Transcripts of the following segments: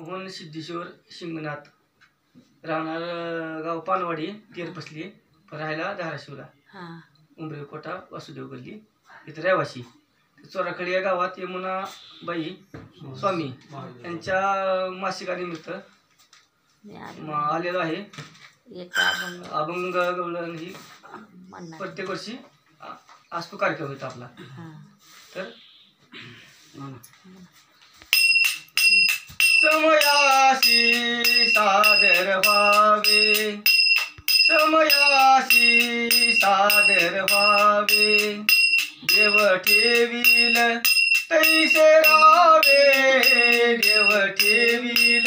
मोहन सिद्धेश्वर शिंगणात, राहणार गाव पानवाडी, तेरपसली, राहायला धाराशिवला, उंबरे कोटा, वासुदेव गल्ली, इथं रहिवाशी. चोराखडी या गावात यमुनाबाई स्वामी यांच्या मासिकानिमित्त आलेलो आहे. अभंग गवळण ही प्रत्येक वर्षी असतो कार्यक्रम होता आपला. तर समयासी सादर व्हावे, समयासी सादर व्हावे, देव ठेवील तैसे रावे, देव ठेवील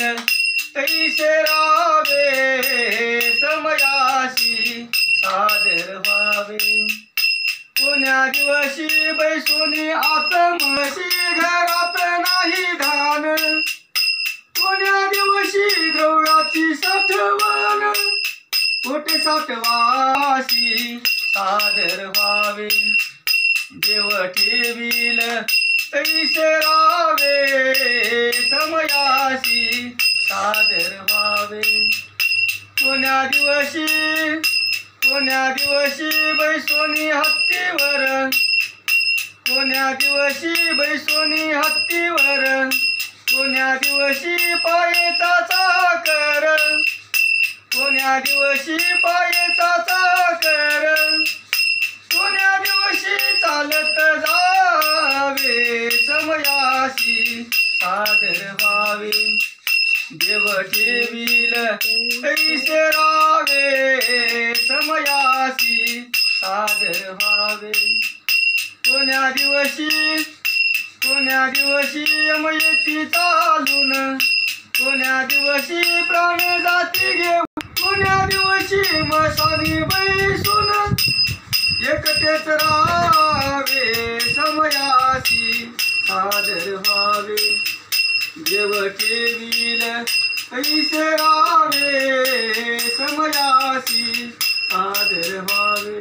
तैसे रावे, समयासी सादर व्हावे. कोण्या दिवशी बैसोनी आतमशी घरात नाही धान, कोण्या दिवशी द्रव्याची साठवण, कोटे साठवासी सादर व्हावे, देव ठेवील तैसे रावे, समयासी सादर व्हावे. कोण्या दिवशी बैसोनी हत्तीवर, कोण्या दिवशी बैसोनी हत्तीवर, कोण्या दिवशी पायेचा चाकर, कोण्या दिवशी पायेचा चाकर, कोण्या दिवशी चालत जावे, समयासी सादर व्हावे, देव ठेवील तैसे रावे, समयासी सादर व्हावे. कोण्या दिवशी यमयेची चालून, कोण्या दिवशी प्राण जाती घेऊन, कोण्या दिवशी मसानी बैसून एकटेच राहावे, समयासी सादर व्हावे, देव ठेवील तैसे रावे, समयासी सादर व्हावे.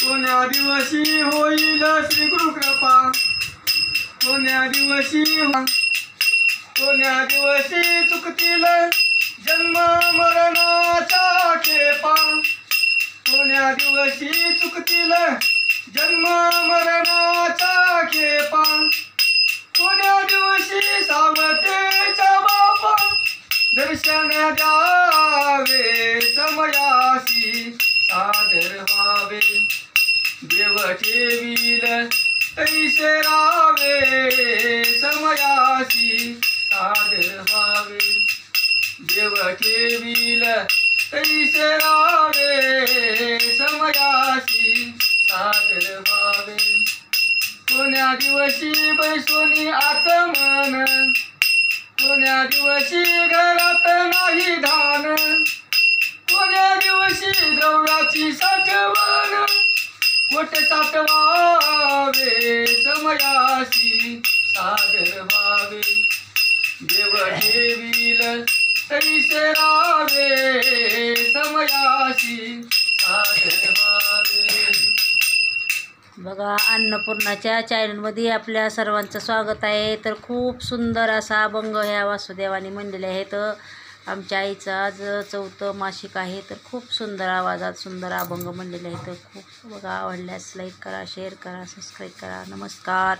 कोण्या दिवशी होईल श्री गुरुकृपा, कोण्या दिवशी चुकतील जन्म मरणाच्या खेपा, कोण्या दिवशी चुकतील जन्म मरणाच्या खेपा, कोण्या दिवशी सावतेच्या बापा दर्शन द्यावे, समयासी सादर व्हावे, देव ठेवील तैसे रावे, समयासी सादर व्हावे, देव ठेवील तैसे रावे, समयासी सादर व्हावे. कोण्या दिवशी बैसोनी आत्मन, कोण्या दिवशी घरात नाही धान, कोण्या दिवशी द्रव्याची साठवण, कोटे साठवावे, समयासी सादर व्हावे, देव ठेवील तैसे रावे, समयासी सादर व्हावे. बघा, अन्नपूर्णाच्या चॅनलमध्ये आपल्या सर्वांचं स्वागत आहे. तर खूप सुंदर असा अभंग ह्या वासुदेवाने म्हणलेले आहेत. आमच्या आईचं आज 4थं मासिक आहे. तर खूप सुंदर आवाजात सुंदर अभंग म्हणलेले आहेत. खूप बघा, आवडल्यास लाईक करा, शेअर करा, सबस्क्राईब करा. नमस्कार.